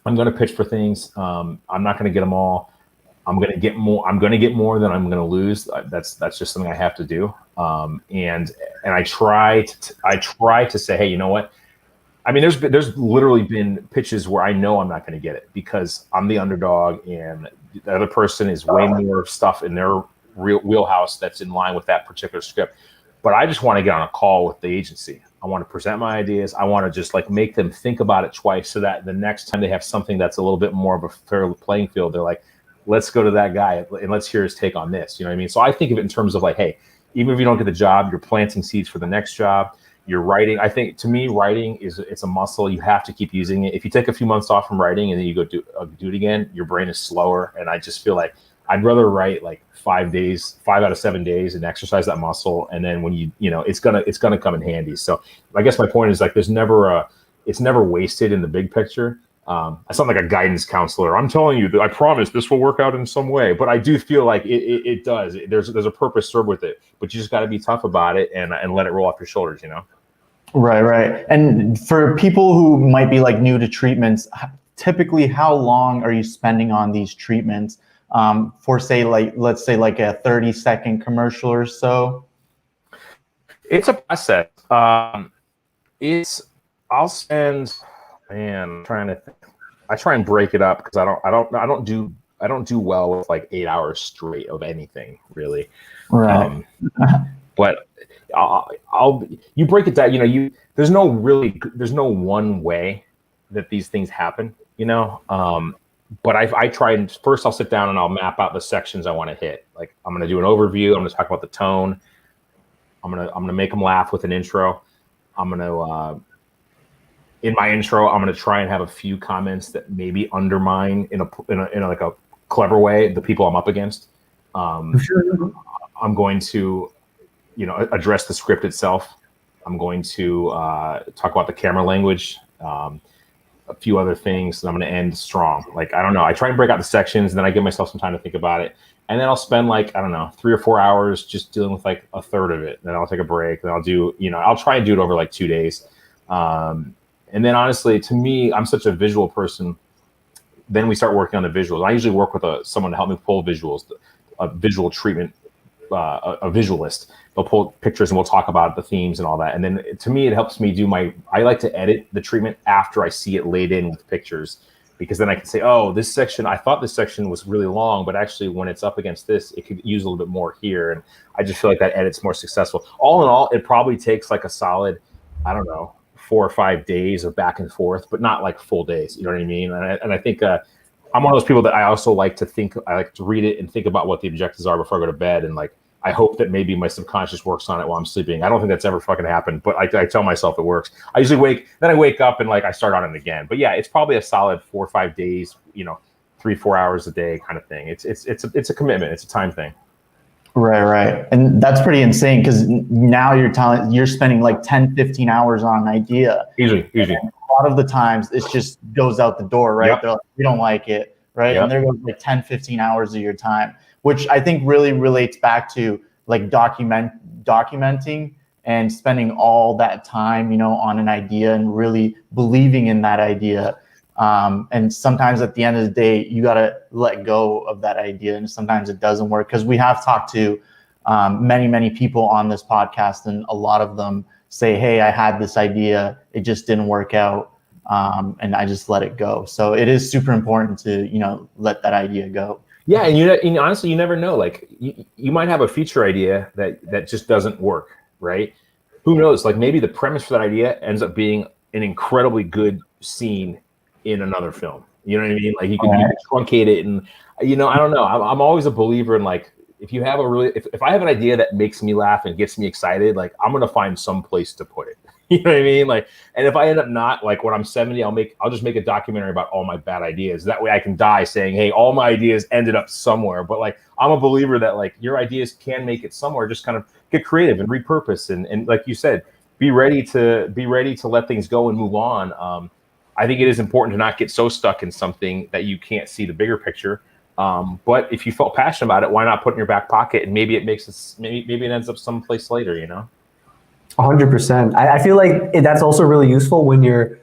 [SPEAKER 2] I'm going to pitch for things. I'm not going to get them all. I'm going to get more. I'm going to get more than I'm going to lose. That's just something I have to do. And I try to say, hey, you know what? I mean, there's literally been pitches where I know I'm not going to get it because I'm the underdog, and the other person is way more stuff in their real wheelhouse that's in line with that particular script. But I just want to get on a call with the agency. I want to present my ideas. I want to just like make them think about it twice, so that the next time they have something that's a little bit more of a fair playing field, they're like, let's go to that guy and let's hear his take on this. You know what I mean? So I think of it in terms of like, hey, even if you don't get the job, you're planting seeds for the next job. You're writing. I think, to me, writing it's a muscle. You have to keep using it. If you take a few months off from writing and then you go do it again, your brain is slower. And I just feel like I'd rather write like 5 out of 7 days and exercise that muscle. And then when it's gonna come in handy. So I guess my point is like, it's never wasted in the big picture. I sound like a guidance counselor. I'm telling you that I promise this will work out in some way, but I do feel like it does. There's a purpose served with it, but you just got to be tough about it and let it roll off your shoulders,
[SPEAKER 1] Right. And for people who might be like new to treatments, typically how long are you spending on these treatments for, say, like, let's say like a 30-second commercial or so?
[SPEAKER 2] It's a process. I'll spend, man, I try and break it up because I don't do well with like 8 hours straight of anything really.
[SPEAKER 1] Right.
[SPEAKER 2] But you break it down, there's no one way that these things happen, but I try, and first I'll sit down and I'll map out the sections I want to hit. Like, I'm going to do an overview. I'm going to talk about the tone. I'm going to make them laugh with an intro. I'm going to, in my intro, I'm going to try and have a few comments that maybe undermine in a like a clever way the people I'm up against. I'm going to, address the script itself. I'm going to talk about the camera language, a few other things, and I'm going to end strong. Like, I don't know. I try and break out the sections, and then I give myself some time to think about it. And then I'll spend like, I don't know, 3 or 4 hours just dealing with like a third of it. Then I'll take a break. Then I'll do, I'll try and do it over like 2 days. And then honestly, to me, I'm such a visual person. Then we start working on the visuals. I usually work with someone to help me pull visuals, a visual treatment, a visualist. They'll pull pictures and we'll talk about the themes and all that. And then to me, it helps me I like to edit the treatment after I see it laid in with pictures, because then I can say, oh, this section, I thought this section was really long, but actually when it's up against this, it could use a little bit more here. And I just feel like that edit's more successful. All in all, it probably takes like a solid, I don't know, 4 or 5 days of back and forth, but not like full days. You know what I mean? And I think I'm one of those people that I also like to I like to read it and think about what the objectives are before I go to bed. And like, I hope that maybe my subconscious works on it while I'm sleeping. I don't think that's ever fucking happened, but I tell myself it works. I usually wake up and like I start on it again. But yeah, it's probably a solid 4 or 5 days, 3-4 hours a day kind of thing. It's a commitment. It's a time thing.
[SPEAKER 1] Right. And that's pretty insane, because now you're spending like 10-15 hours on an idea.
[SPEAKER 2] Easy.
[SPEAKER 1] And a lot of the times it just goes out the door, right?
[SPEAKER 2] Yep.
[SPEAKER 1] They're like, we don't like it, right?
[SPEAKER 2] Yep.
[SPEAKER 1] And there goes like 10-15 hours of your time, which I think really relates back to like documenting and spending all that time, on an idea and really believing in that idea. And sometimes at the end of the day, you got to let go of that idea. And sometimes it doesn't work, because we have talked to many people on this podcast, and a lot of them say, hey, I had this idea, it just didn't work out. And I just let it go. So it is super important to, let that idea go.
[SPEAKER 2] Yeah. And honestly, you never know. Like you might have a future idea that just doesn't work. Right. Who knows? Like maybe the premise for that idea ends up being an incredibly good scene in another film. You know what I mean? Like you can truncate it, and I don't know. I'm always a believer in like, if you have if I have an idea that makes me laugh and gets me excited, like I'm gonna find some place to put it. You know what I mean? Like, and if I end up not, like, when I'm 70, I'll just make a documentary about all my bad ideas. That way I can die saying, hey, all my ideas ended up somewhere. But like, I'm a believer that like your ideas can make it somewhere. Just kind of get creative and repurpose. And like you said, be ready to let things go and move on. I think it is important to not get so stuck in something that you can't see the bigger picture. But if you felt passionate about it, why not put it in your back pocket? And maybe it makes it, maybe it ends up someplace later, you know?
[SPEAKER 3] 100%. I feel like that's also really useful when you're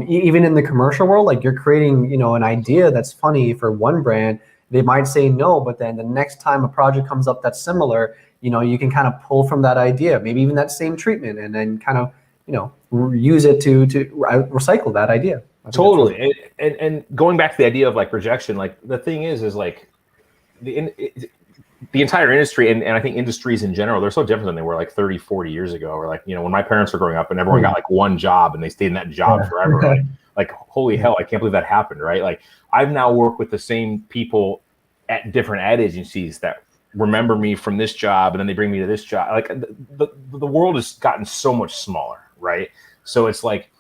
[SPEAKER 3] even in the commercial world, like you're creating, an idea that's funny for one brand. They might say no, but then the next time a project comes up that's similar, you can kind of pull from that idea, maybe even that same treatment, and then kind of, use it to recycle that idea.
[SPEAKER 2] Totally. And going back to the idea of like rejection, like the thing is like the entire industry and I think industries in general, they're so different than they were like 30, 40 years ago. Or like, when my parents were growing up and everyone got like one job and they stayed in that job forever. Like, holy hell, I can't believe that happened, right? Like, I've now worked with the same people at different ad agencies that remember me from this job and then they bring me to this job. Like, the world has gotten so much smaller, right? So it's like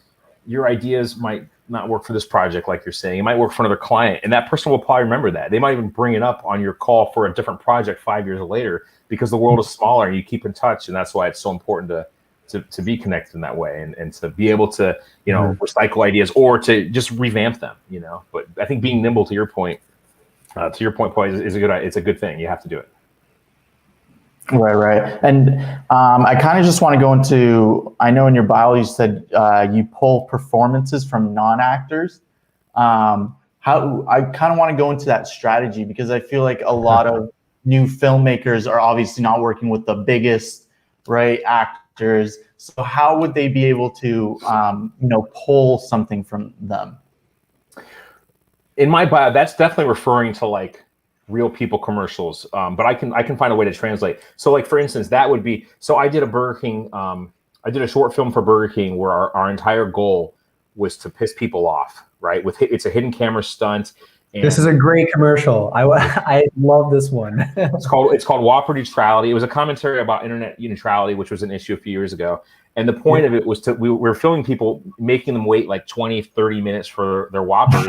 [SPEAKER 2] your ideas might not work for this project, like you're saying. It might work for another client, and that person will probably remember that. They might even bring it up on your call for a different project 5 years later, because the world is smaller and you keep in touch, and that's why it's so important to be connected in that way and to be able to recycle ideas or to just revamp them. But I think being nimble, to your point, Paul, is a good thing. You have to do it.
[SPEAKER 1] Right. And I kind of just want to go into, I know in your bio you said you pull performances from non-actors. I kind of want to go into that strategy, because I feel like a lot of new filmmakers are obviously not working with the biggest, right, actors. So how would they be able to, pull something from them?
[SPEAKER 2] In my bio, that's definitely referring to like real people commercials, but I can find a way to translate. So like, for instance, that would be, so I did a Burger King, I did a short film for Burger King where our entire goal was to piss people off, right? It's a hidden camera stunt. And
[SPEAKER 3] this is a great commercial. I love this one.
[SPEAKER 2] it's called Whopper Neutrality. It was a commentary about internet neutrality, which was an issue a few years ago. And the point of it was we were filming people, making them wait like 20, 30 minutes for their Whoppers.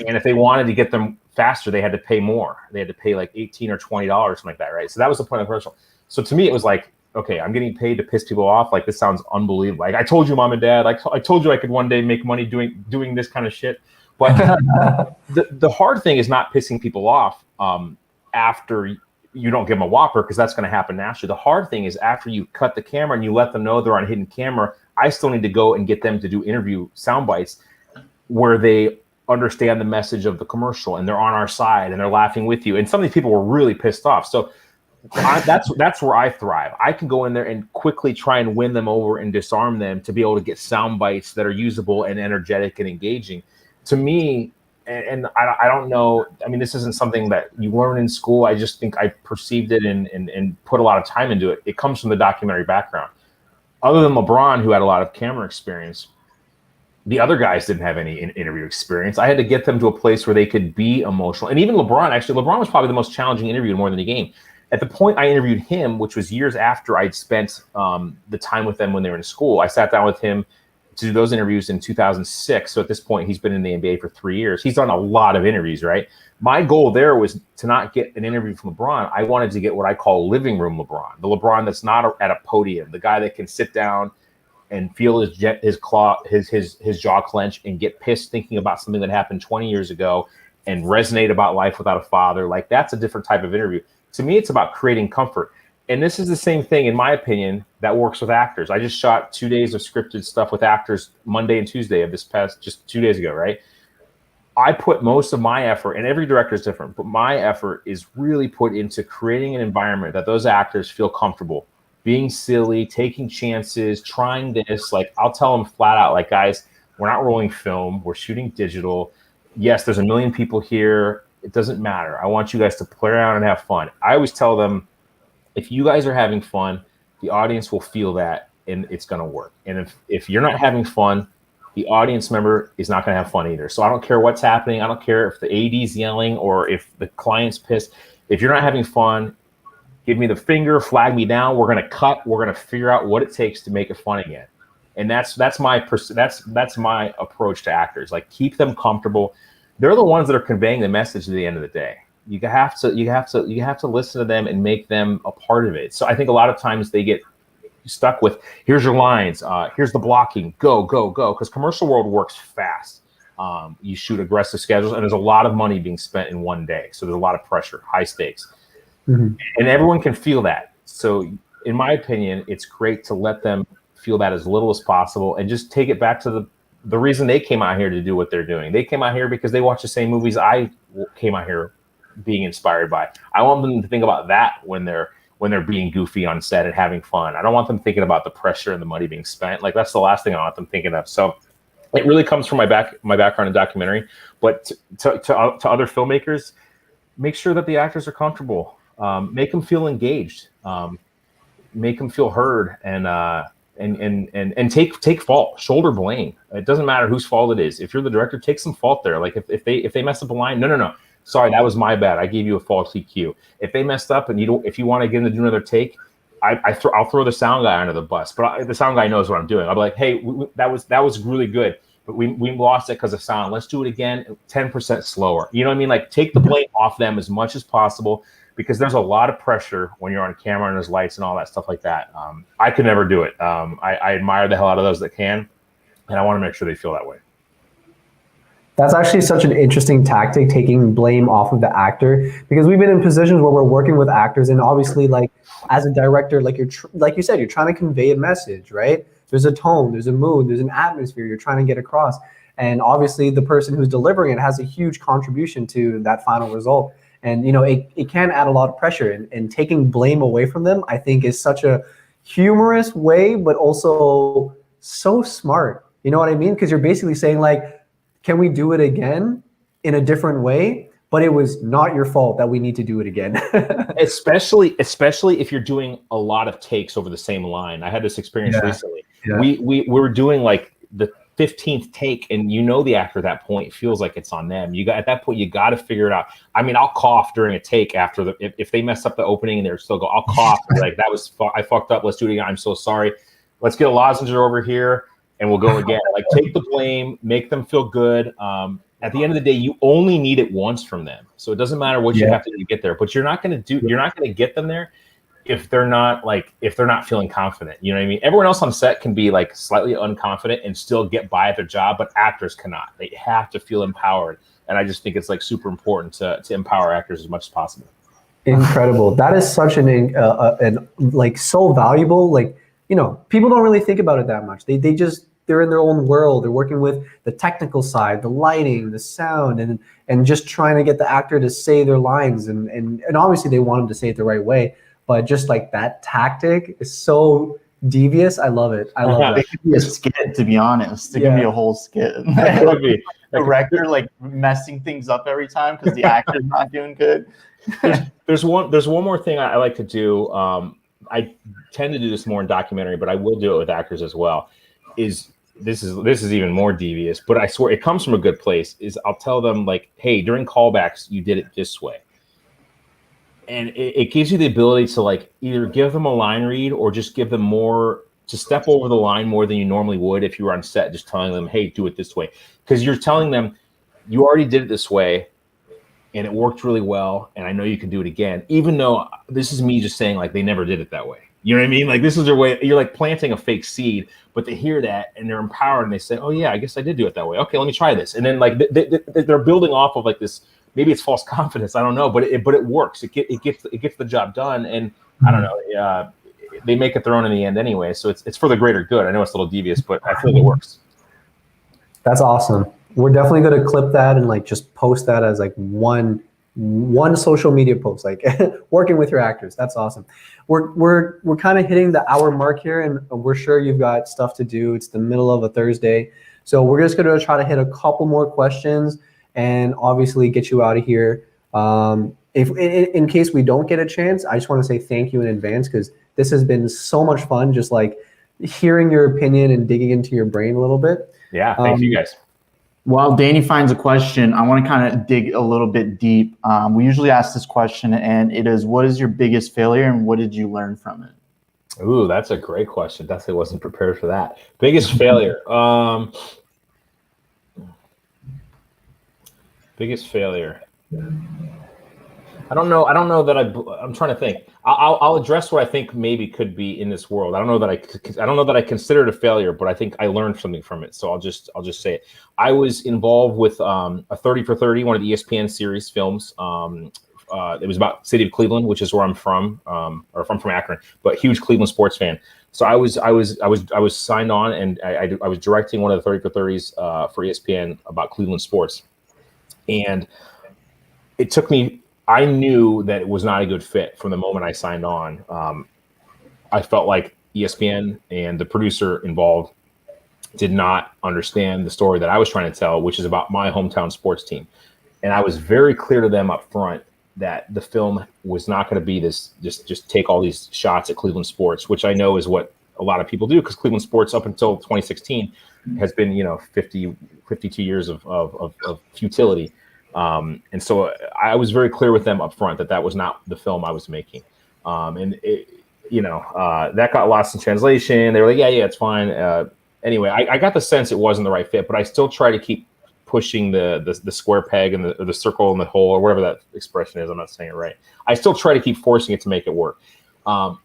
[SPEAKER 2] And if they wanted to get them faster, they had to pay more. They had to pay like $18 or $20, something like that, right? So that was the point of the commercial. So to me, it was like, okay, I'm getting paid to piss people off. Like, this sounds unbelievable. Like, I told you, Mom and Dad, like I told you I could one day make money doing this kind of shit. But the hard thing is not pissing people off after you don't give them a Whopper, because that's going to happen naturally. The hard thing is after you cut the camera and you let them know they're on hidden camera, I still need to go and get them to do interview sound bites where they understand the message of the commercial and they're on our side and they're laughing with you. And some of these people were really pissed off. So that's where I thrive. I can go in there and quickly try and win them over and disarm them to be able to get sound bites that are usable and energetic and engaging. To me, and I don't know, I mean, this isn't something that you learn in school. I just think I perceived it and put a lot of time into it. It comes from the documentary background. Other than LeBron, who had a lot of camera experience, the other guys didn't have any interview experience. I had to get them to a place where they could be emotional. And even LeBron was probably the most challenging interview in More Than a Game. At the point I interviewed him, which was years after I'd spent the time with them when they were in school, I sat down with him to do those interviews in 2006. So at this point, he's been in the NBA for 3 years. He's done a lot of interviews, right? My goal there was to not get an interview from LeBron. I wanted to get what I call living room LeBron, the LeBron that's not at a podium, the guy that can sit down and feel his jaw clench and get pissed thinking about something that happened 20 years ago and resonate about life without a father. Like, that's a different type of interview. To me, it's about creating comfort. And this is the same thing, in my opinion, that works with actors. I just shot 2 days of scripted stuff with actors Monday and Tuesday of this past, just 2 days ago, right? I put most of my effort, and every director is different, but my effort is really put into creating an environment that those actors feel comfortable, being silly, taking chances, trying this. Like, I'll tell them flat out, like, guys, we're not rolling film, we're shooting digital. Yes, there's a million people here. It doesn't matter. I want you guys to play around and have fun. I always tell them, if you guys are having fun, the audience will feel that and it's going to work. And if you're not having fun, the audience member is not going to have fun either. So I don't care what's happening. I don't care if the AD's yelling or if the client's pissed. If you're not having fun, give me the finger, flag me down. We're going to cut. We're going to figure out what it takes to make it fun again. And that's my approach to actors. Like, keep them comfortable. They're the ones that are conveying the message at the end of the day. You have to listen to them and make them a part of it. So I think a lot of times they get stuck with, here's your lines, here's the blocking, go, because commercial world works fast. You shoot aggressive schedules, and there's a lot of money being spent in one day. So there's a lot of pressure, high stakes. And everyone can feel that. So in my opinion, it's great to let them feel that as little as possible, and just take it back to the reason they came out here to do what they're doing. They came out here because they watch the same movies I came out here being inspired by. I want them to think about that when they're being goofy on set and having fun. I don't want them thinking about the pressure and the money being spent. Like, that's the last thing I want them thinking of. So it really comes from my background in documentary. But to other filmmakers, make sure that the actors are comfortable. Make them feel engaged. Make them feel heard, and take fault, shoulder blame. It doesn't matter whose fault it is. If you're the director, take some fault there. Like, if they mess up a line, no. Sorry, that was my bad. I gave you a faulty cue. If they messed up and if you want to get them to do another take, I'll throw the sound guy under the bus. But the sound guy knows what I'm doing. I'll be like, hey, that was really good, but we lost it because of sound. Let's do it again, 10% slower. You know what I mean? Like, take the blame off them as much as possible, because there's a lot of pressure when you're on camera and there's lights and all that stuff like that. I could never do it. I admire the hell out of those that can, and I want to make sure they feel that way.
[SPEAKER 3] That's actually such an interesting tactic, taking blame off of the actor, because we've been in positions where we're working with actors, and obviously, like, as a director, like like you said, you're trying to convey a message, right? There's a tone, there's a mood, there's an atmosphere you're trying to get across, and obviously the person who's delivering it has a huge contribution to that final result. And it can add a lot of pressure, and taking blame away from them, I think, is such a humorous way, but also so smart. You know what I mean? Because you're basically saying, like, can we do it again in a different way? But it was not your fault that we need to do it again.
[SPEAKER 2] especially if you're doing a lot of takes over the same line. I had this experience recently. Yeah. We were doing like the 15th take, and the actor at that point feels like it's on them. At that point, you got to figure it out. I mean, I'll cough during a take after if they mess up the opening and they're still I'll cough like, I fucked up. Let's do it again. I'm so sorry. Let's get a lozenge over here, and we'll go again. Like, take the blame, make them feel good. At the end of the day, you only need it once from them. So it doesn't matter what you have to do to get there, but you're not going to get them there if they're not feeling confident. You know what I mean? Everyone else on set can be like slightly unconfident and still get by at their job, but actors cannot. They have to feel empowered. And I just think it's like super important to empower actors as much as possible.
[SPEAKER 3] Incredible. That is such an like so valuable. Like, people don't really think about it that much. They're in their own world. They're working with the technical side, the lighting, the sound, and just trying to get the actor to say their lines. And obviously they want them to say it the right way, but just like that tactic is so devious. I love it. I love it.
[SPEAKER 1] It could be a skit, to be honest. It could be a whole skit.
[SPEAKER 2] It could be.
[SPEAKER 1] The director like messing things up every time because the actor's not doing good.
[SPEAKER 2] There's one more thing I like to do. I tend to do this more in documentary, but I will do it with actors as well. This is even more devious, but I swear it comes from a good place. I'll tell them, like, hey, during callbacks, you did it this way. And it gives you the ability to, like, either give them a line read or just give them more, to step over the line more than you normally would if you were on set, just telling them, hey, do it this way. Because you're telling them, you already did it this way, and it worked really well, and I know you can do it again, even though this is me just saying, like, they never did it that way. You know what I mean? Like, this is their way. You're like planting a fake seed, but they hear that and they're empowered and they say, oh yeah, I guess I did do it that way. Okay, let me try this. And then like they're building off of like this, maybe it's false confidence. I don't know, but it works. It gets the job done. And I don't know, they make it their own in the end anyway. So it's for the greater good. I know it's a little devious, but I feel it works.
[SPEAKER 3] That's awesome. We're definitely going to clip that and like just post that as like one social media post, like working with your actors. That's awesome. We're kind of hitting the hour mark here, and we're sure you've got stuff to do. It's the middle of a Thursday, so we're just going to try to hit a couple more questions and obviously get you out of here. If in case we don't get a chance, I just want to say thank you in advance, because this has been so much fun, just like hearing your opinion and digging into your brain a little bit.
[SPEAKER 2] Yeah, thank you guys.
[SPEAKER 1] While Danny finds a question, I want to kind of dig a little bit deep. We usually ask this question, and it is, what is your biggest failure and what did you learn from it?
[SPEAKER 2] Ooh, that's a great question. Definitely wasn't prepared for that. Biggest failure. Biggest failure. I don't know. I don't know that I'm trying to think. I'll address what I think maybe could be in this world. I don't know that I don't know that I consider it a failure, but I think I learned something from it. So I'll just say it. I was involved with a 30 for 30, one of the ESPN series films. It was about city of Cleveland, which is where I'm from, or if I'm from Akron, but huge Cleveland sports fan. So I was signed on, and I was directing one of the 30 for 30s for ESPN about Cleveland sports, and it took me. I knew that it was not a good fit from the moment I signed on. I felt like ESPN and the producer involved did not understand the story that I was trying to tell, which is about my hometown sports team. And I was very clear to them up front that the film was not going to be this just take all these shots at Cleveland sports, which I know is what a lot of people do, because Cleveland sports up until 2016 has been 52 years of futility. And so I was very clear with them up front that was not the film I was making. And that got lost in translation. They were like, yeah, it's fine. Anyway, I got the sense it wasn't the right fit, but I still try to keep pushing the square peg and the circle in the hole, or whatever that expression is. I'm not saying it right. I still try to keep forcing it to make it work.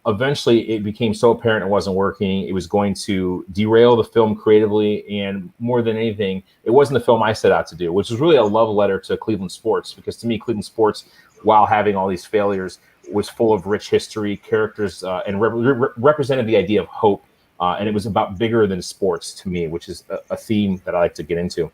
[SPEAKER 2] Eventually it became so apparent it wasn't working. It was going to derail the film creatively, and more than anything, it wasn't the film I set out to do, which was really a love letter to Cleveland sports, because to me, Cleveland sports, while having all these failures, was full of rich history, characters, and represented the idea of hope. And it was about bigger than sports to me, which is a theme that I like to get into.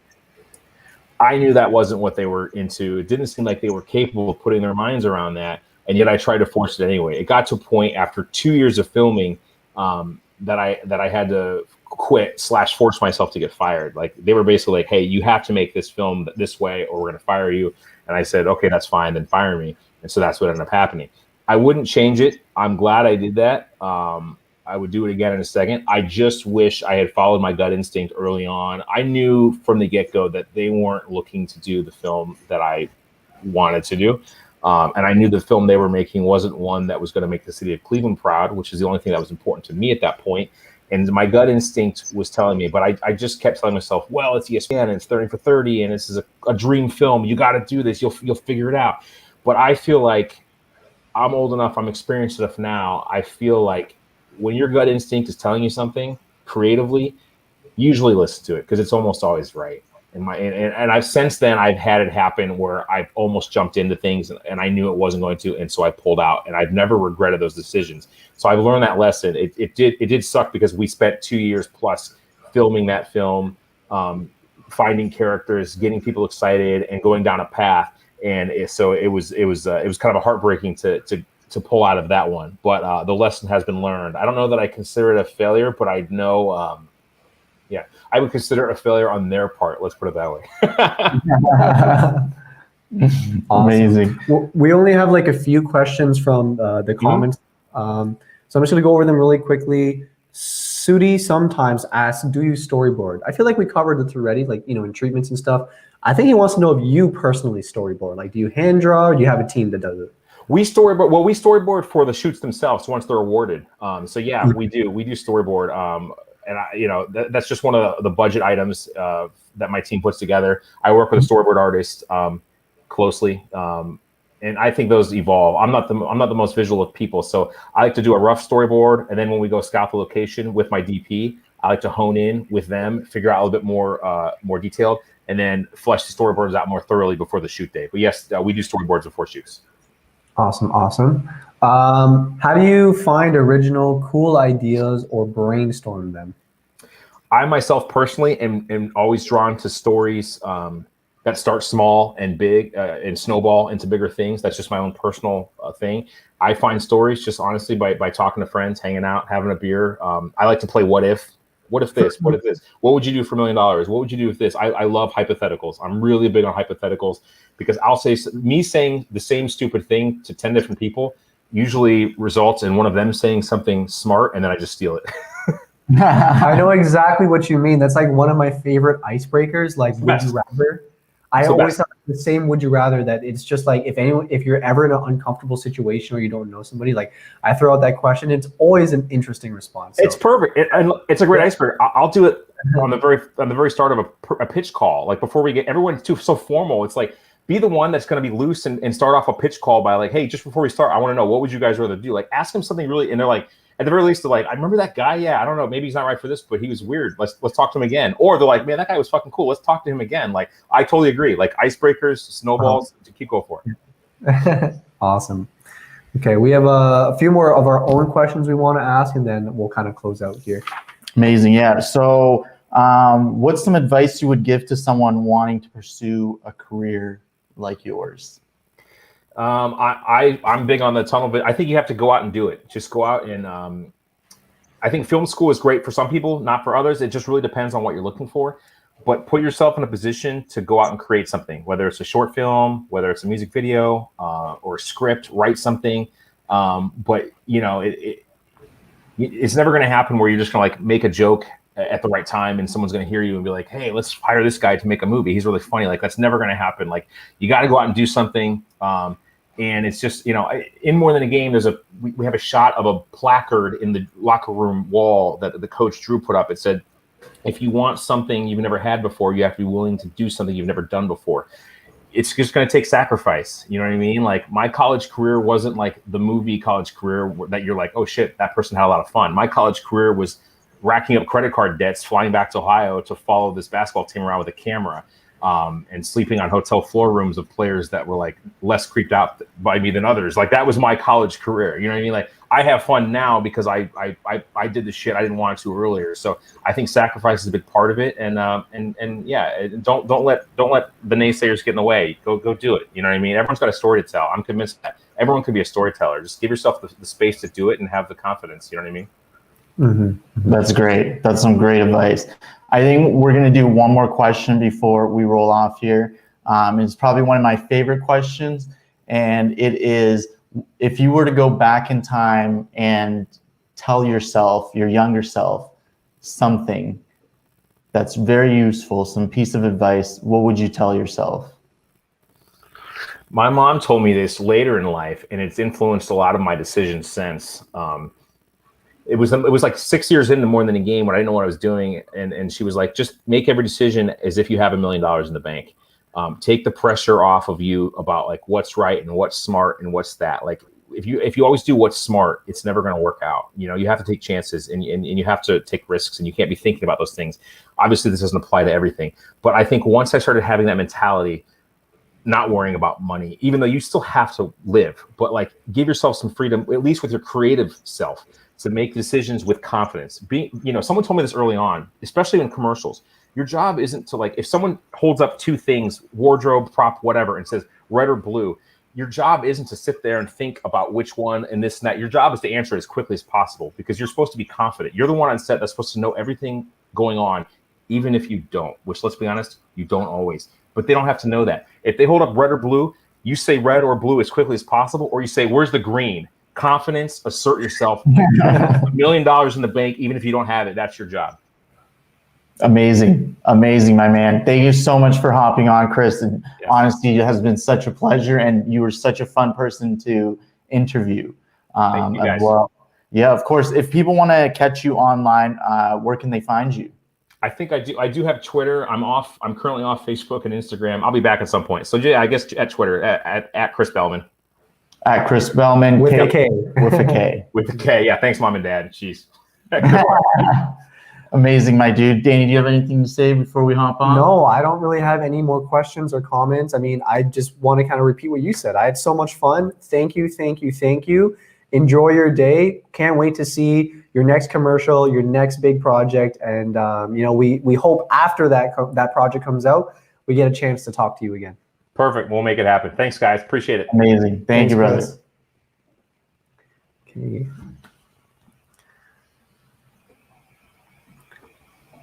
[SPEAKER 2] I knew that wasn't what they were into. It didn't seem like they were capable of putting their minds around that. And yet I tried to force it anyway. It got to a point after 2 years of filming that I had to quit / force myself to get fired. Like, they were basically like, hey, you have to make this film this way or we're going to fire you. And I said, okay, that's fine, then fire me. And so that's what ended up happening. I wouldn't change it. I'm glad I did that. I would do it again in a second. I just wish I had followed my gut instinct early on. I knew from the get-go that they weren't looking to do the film that I wanted to do. And I knew the film they were making wasn't one that was going to make the city of Cleveland proud, which is the only thing that was important to me at that point. And my gut instinct was telling me, but I just kept telling myself, well, it's ESPN and it's 30 for 30 and this is a dream film. You got to do this. You'll figure it out. But I feel like I'm old enough, I'm experienced enough now. I feel like when your gut instinct is telling you something creatively, usually listen to it, because it's almost always right. And I've since then I've had it happen where I've almost jumped into things and I knew it wasn't going to, and so I pulled out, and I've never regretted those decisions. So I've learned that lesson. It did suck, because we spent 2 years plus filming that film, finding characters, getting people excited, and going down a path. And so it was kind of a heartbreaking to pull out of that one. But the lesson has been learned. I don't know that I consider it a failure, but I know. Yeah, I would consider it a failure on their part. Let's put it that
[SPEAKER 3] way.
[SPEAKER 1] Amazing.
[SPEAKER 3] Well, we only have like a few questions from the comments. So I'm just going to go over them really quickly. Sudi sometimes asks, do you storyboard? I feel like we covered this already, like, in treatments and stuff. I think he wants to know if you personally storyboard. Like, do you hand draw, or do you have a team that does it?
[SPEAKER 2] We storyboard for the shoots themselves once they're awarded. So yeah, we do storyboard. And that's just one of the budget items that my team puts together. I work with a storyboard artist closely, and I think those evolve. I'm not the most visual of people, so I like to do a rough storyboard, and then when we go scout the location with my DP, I like to hone in with them, figure out a little bit more detailed, and then flesh the storyboards out more thoroughly before the shoot day. But yes, we do storyboards before shoots.
[SPEAKER 3] Awesome. How do you find original, cool ideas or brainstorm them?
[SPEAKER 2] I myself personally am always drawn to stories that start small and big and snowball into bigger things. That's just my own personal thing. I find stories just honestly by talking to friends, hanging out, having a beer. I like to play what if. What if this? What if this? What would you do for $1 million? What would you do with this? I love hypotheticals. I'm really big on hypotheticals, because I'll say me saying the same stupid thing to 10 different people usually results in one of them saying something smart, and then I just steal it.
[SPEAKER 3] I know exactly what you mean. That's like one of my favorite icebreakers, like would you rather. I
[SPEAKER 2] So
[SPEAKER 3] always have the same would you rather, that it's just like if you're ever in an uncomfortable situation or you don't know somebody, like I throw out that question, it's always an interesting response. So.
[SPEAKER 2] It's perfect. And it's a great icebreaker. I'll do it on the very start of a pitch call. Like before we get everyone's so formal. It's like be the one that's going to be loose and start off a pitch call by like, hey, just before we start, I want to know what would you guys rather do? Like ask them something really, and they're like, at the very least, they're like, I remember that guy. Yeah, I don't know, maybe he's not right for this, but he was weird. Let's talk to him again. Or they're like, man, that guy was fucking cool. Let's talk to him again. Like I totally agree. Like icebreakers, snowballs, to keep going for it.
[SPEAKER 3] Awesome. Okay, we have a few more of our own questions we want to ask, and then we'll kind of close out here.
[SPEAKER 1] Amazing. Yeah. So what's some advice you would give to someone wanting to pursue a career like yours?
[SPEAKER 2] I'm big on the tunnel, but I think you have to go out and do it. Just go out and I think film school is great for some people, not for others. It just really depends on what you're looking for. But put yourself in a position to go out and create something, whether it's a short film, whether it's a music video or a script, write something. But you know, it's never going to happen where you're just going to like make a joke at the right time and someone's going to hear you and be like, hey, let's hire this guy to make a movie. He's really funny. Like that's never going to happen. Like you got to go out and do something. And it's just, you know, in More Than a Game, we have a shot of a placard in the locker room wall that the coach Drew put up. It said, if you want something you've never had before, you have to be willing to do something you've never done before. It's just going to take sacrifice. You know what I mean? Like my college career wasn't like the movie college career that you're like, oh shit, that person had a lot of fun. My college career was racking up credit card debts, flying back to Ohio to follow this basketball team around with a camera. And sleeping on hotel floor rooms of players that were like less creeped out by me than others. Like that was my college career. You know what I mean? Like I have fun now because I did the shit I didn't want to earlier. So I think sacrifice is a big part of it. And yeah, don't let the naysayers get in the way. Go do it. You know what I mean? Everyone's got a story to tell. I'm convinced that everyone can be a storyteller. Just give yourself the space to do it and have the confidence. You know what I mean?
[SPEAKER 1] Mm-hmm. That's great. That's some great advice. I think we're going to do one more question before we roll off here. It's probably one of my favorite questions. And it is, if you were to go back in time and tell yourself, your younger self, something that's very useful, some piece of advice, what would you tell yourself?
[SPEAKER 2] My mom told me this later in life, and it's influenced a lot of my decisions since. It was like 6 years into More Than a Game when I didn't know what I was doing. And she was like, just make every decision as if you have $1 million in the bank. Take the pressure off of you about like what's right and what's smart and what's that. Like if you always do what's smart, it's never going to work out. You know, you have to take chances and you have to take risks, and you can't be thinking about those things. Obviously, this doesn't apply to everything. But I think once I started having that mentality, not worrying about money, even though you still have to live, but like give yourself some freedom, at least with your creative self, to make decisions with confidence. Someone told me this early on, especially in commercials. Your job isn't to like, if someone holds up two things, wardrobe, prop, whatever, and says red or blue, your job isn't to sit there and think about which one and this and that. Your job is to answer it as quickly as possible because you're supposed to be confident. You're the one on set that's supposed to know everything going on, even if you don't, which let's be honest, you don't always. But they don't have to know that. If they hold up red or blue, you say red or blue as quickly as possible, or you say, where's the green? Confidence, assert yourself. $1 million in the bank, even if you don't have it, that's your job.
[SPEAKER 1] Amazing, my man. Thank you so much for hopping on, Kris. And honestly, it has been such a pleasure, and you were such a fun person to interview.
[SPEAKER 2] Thank you guys.
[SPEAKER 1] Well, yeah, of course. If people want to catch you online, where can they find you?
[SPEAKER 2] I think I do have Twitter. I'm currently off Facebook and Instagram. I'll be back at some point. So yeah, I guess at Twitter at Kris Belman.
[SPEAKER 1] At Kris Belman
[SPEAKER 3] with a K.
[SPEAKER 1] With a K.
[SPEAKER 2] With a K. Yeah. Thanks, Mom and Dad. Jeez.
[SPEAKER 1] Amazing, my dude. Danny, do you have anything to say before we hop on?
[SPEAKER 3] No, I don't really have any more questions or comments. I mean, I just want to kind of repeat what you said. I had so much fun. Thank you. Enjoy your day. Can't wait to see your next commercial, your next big project. And, we hope after that project comes out, we get a chance to talk to you again.
[SPEAKER 2] Perfect. We'll make it happen. Thanks, guys. Appreciate it.
[SPEAKER 1] Amazing. Thank you, brother.
[SPEAKER 3] Okay.